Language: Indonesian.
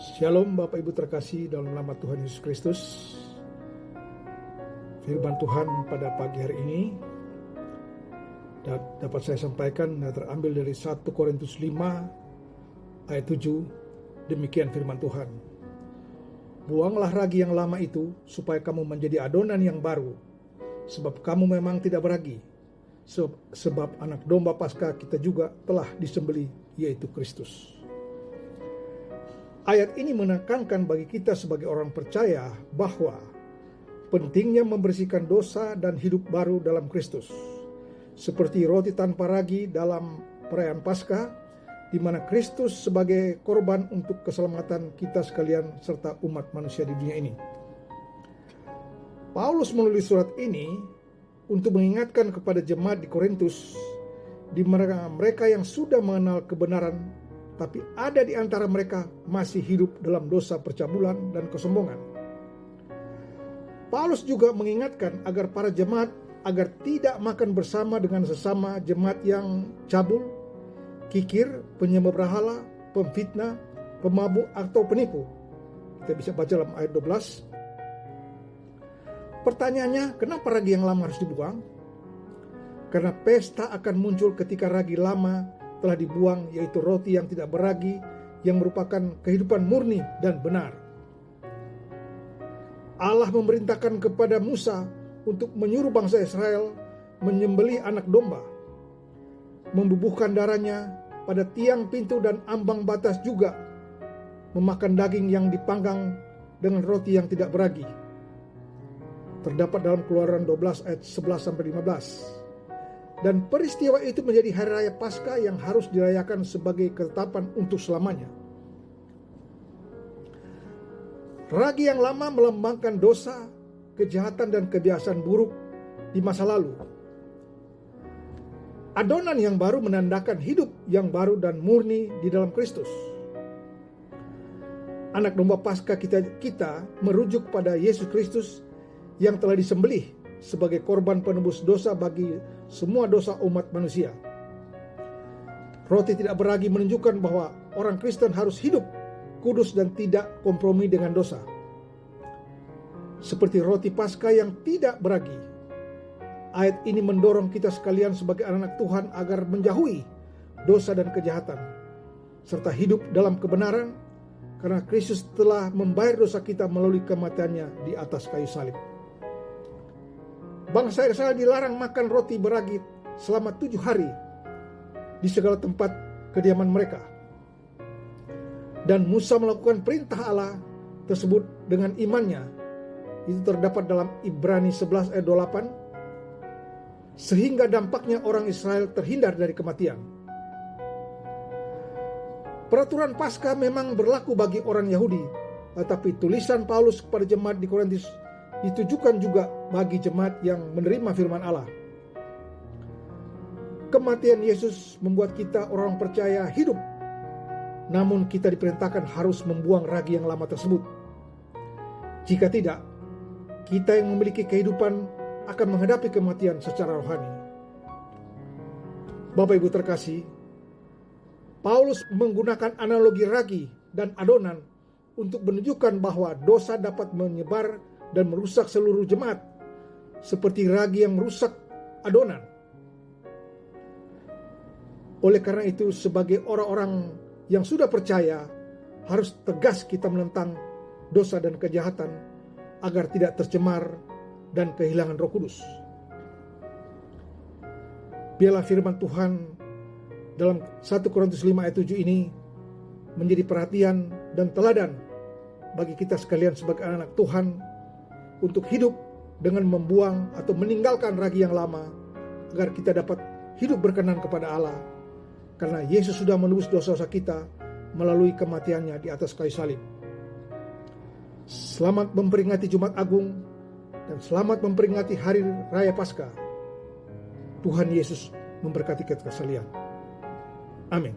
Shalom Bapak Ibu terkasih dalam nama Tuhan Yesus Kristus. Firman Tuhan pada pagi hari ini dapat saya sampaikan terambil dari 1 Korintus 5 ayat 7. Demikian firman Tuhan. Buanglah ragi yang lama itu supaya kamu menjadi adonan yang baru, sebab kamu memang tidak beragi. Sebab anak domba Paskah kita juga telah disembelih, yaitu Kristus. Ayat ini menekankan bagi kita sebagai orang percaya bahwa pentingnya membersihkan dosa dan hidup baru dalam Kristus. Seperti roti tanpa ragi dalam perayaan Paskah, di mana Kristus sebagai korban untuk keselamatan kita sekalian serta umat manusia di dunia ini. Paulus menulis surat ini untuk mengingatkan kepada jemaat di Korintus, di mana mereka yang sudah mengenal kebenaran tapi ada di antara mereka masih hidup dalam dosa percabulan dan kesombongan. Paulus juga mengingatkan agar para jemaat agar tidak makan bersama dengan sesama jemaat yang cabul, kikir, penyembah berhala, pemfitnah, pemabuk atau penipu. Kita bisa baca dalam ayat 12. Pertanyaannya, kenapa ragi yang lama harus dibuang? Karena pesta akan muncul ketika ragi lama telah dibuang, yaitu roti yang tidak beragi, yang merupakan kehidupan murni dan benar. Allah memerintahkan kepada Musa untuk menyuruh bangsa Israel menyembelih anak domba, membubuhkan darahnya pada tiang pintu dan ambang batas, juga memakan daging yang dipanggang dengan roti yang tidak beragi. Terdapat dalam Keluaran 12 ayat 11-15. Dan peristiwa itu menjadi hari raya Paskah yang harus dirayakan sebagai ketetapan untuk selamanya. Ragi yang lama melambangkan dosa, kejahatan dan kebiasaan buruk di masa lalu. Adonan yang baru menandakan hidup yang baru dan murni di dalam Kristus. Anak domba Paskah kita merujuk pada Yesus Kristus yang telah disembelih sebagai korban penebus dosa bagi semua dosa umat manusia. Roti tidak beragi menunjukkan bahwa orang Kristen harus hidup kudus dan tidak kompromi dengan dosa. Seperti roti Paskah yang tidak beragi, ayat ini mendorong kita sekalian sebagai anak Tuhan agar menjauhi dosa dan kejahatan, serta hidup dalam kebenaran, karena Kristus telah membayar dosa kita melalui kematiannya di atas kayu salib. Bangsa Israel dilarang makan roti beragi selama 7 hari di segala tempat kediaman mereka. Dan Musa melakukan perintah Allah tersebut dengan imannya. Itu terdapat dalam Ibrani 11 ayat 28. Sehingga dampaknya orang Israel terhindar dari kematian. Peraturan Paskah memang berlaku bagi orang Yahudi, tetapi tulisan Paulus kepada jemaat di Korintus ditujukan juga bagi jemaat yang menerima firman Allah. Kematian Yesus membuat kita orang percaya hidup, namun kita diperintahkan harus membuang ragi yang lama tersebut. Jika tidak, kita yang memiliki kehidupan akan menghadapi kematian secara rohani. Bapak Ibu terkasih, Paulus menggunakan analogi ragi dan adonan untuk menunjukkan bahwa dosa dapat menyebar dan merusak seluruh jemaat, seperti ragi yang merusak adonan. Oleh karena itu, sebagai orang-orang yang sudah percaya, harus tegas kita menentang dosa dan kejahatan agar tidak tercemar dan kehilangan Roh Kudus. Biarlah firman Tuhan dalam 1 Korintus 5 ayat 7 ini menjadi perhatian dan teladan bagi kita sekalian sebagai anak Tuhan, untuk hidup dengan membuang atau meninggalkan ragi yang lama, agar kita dapat hidup berkenan kepada Allah, karena Yesus sudah menebus dosa-dosa kita melalui kematiannya di atas kayu salib. Selamat memperingati Jumat Agung dan selamat memperingati Hari Raya Paskah. Tuhan Yesus memberkati kita sekalian. Amin.